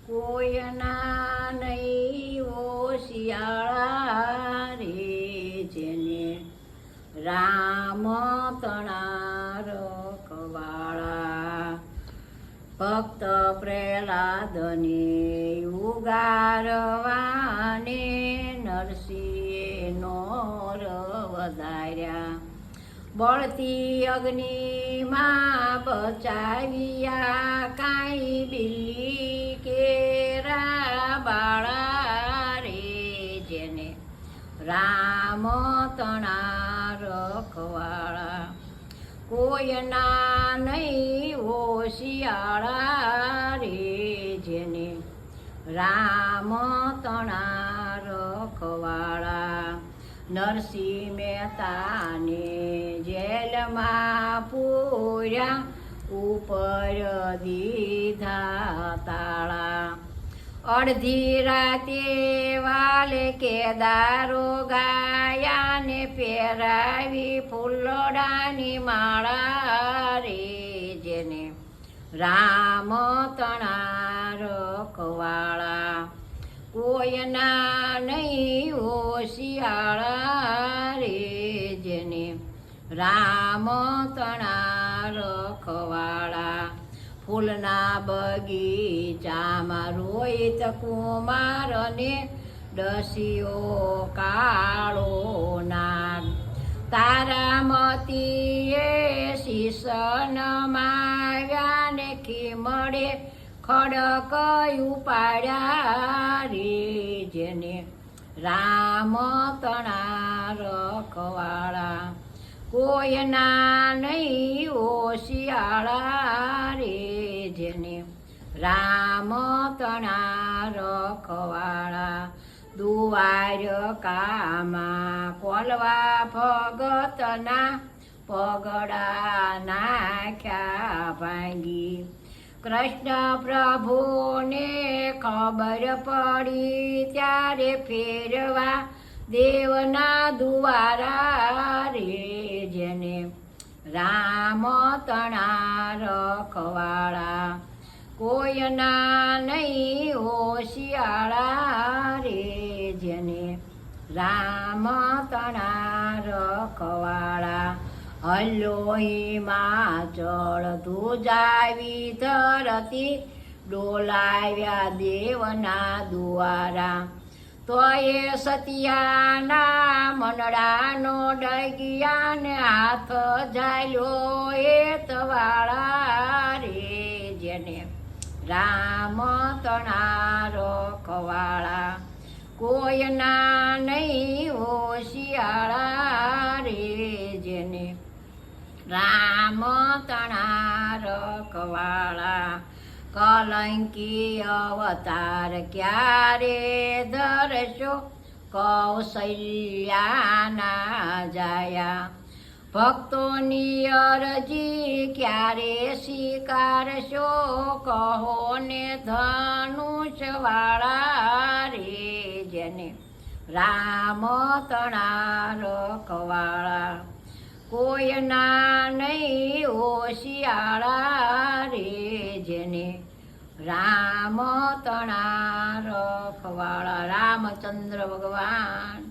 કોઈના નહીં ઓશિયાળા રે, જેને રામ તણા રખવાળા. ભક્ત પ્રહલાદને ઉગારવાને નરસિંહે નોર વધાર્યા. બળતી અગ્નિમાં બચાવ્યા, કાંઈ બિલ્લી કેરા બાળા રે, જેને રામ તણા રખવાળા. કોઈના નહીં ઓશિયાળા રે, જેને રામ તણા રખવાળા. નરસિંહ મહેતાને જેલમાં પૂર્યા, ઉપર દીધા તાળા. અડધી રાતે વાલે કેદારો ગાયા, ને પહેરાવી ફૂલડાની માળા રે, જેને રામ તણા રખવાળા. કોઈના નહીં ઓશિયાળા રે, જેને રામ તણા રખવાળા. ફૂલના બગીચામાં રોહિત કુમારને ડસ્યો કાળો નાગ. તારામતીએ શીશ નમાવ્યા, ને ખીમડે ખડક ઉપાડ્યા રે, જેને રામ તણા રખવાળા. કોઈના નહીં ઓશિયાળા રે, જેને રામ તણા રખવાળા. દ્વારકામાં કોલવા ભગતના પગડા નાખ્યા ભાંગી. કૃષ્ણ પ્રભુને ખબર પડી, ત્યારે ફેરવા દેવના દ્વારા રે, જેને રામ તણા રખવાળા. કોઈના નહીં હોશિયાળા રે, જેને રામ તણા રખવાળા. હલ્લોહીમાં ચળ ધ્રુજાવી ધરતી, ડોલાવ્યા દેવના દ્વારા. તો એ સતિયાના મનડાનો ડગ્યા, ને હાથ ઝાલ્યો એ તવાળા રે, જેને રામ તણા રખવાળા. કોઈના નહીં હોશિયાળા રે, જેને રામ તણા રખવાળા. કલંકી અવતાર ક્યારે ધરશો, કૌશલ્યાના જાયા. ભક્તોની અરજી ક્યારે સ્વીકારશો, કહો ને ધનુષવાળા રે, જેને રામ તણા રખવાળા. કોઈના નહીં હોશિયાળા રે, જેને રામ તણા રખવાળા. રામચંદ્ર ભગવાન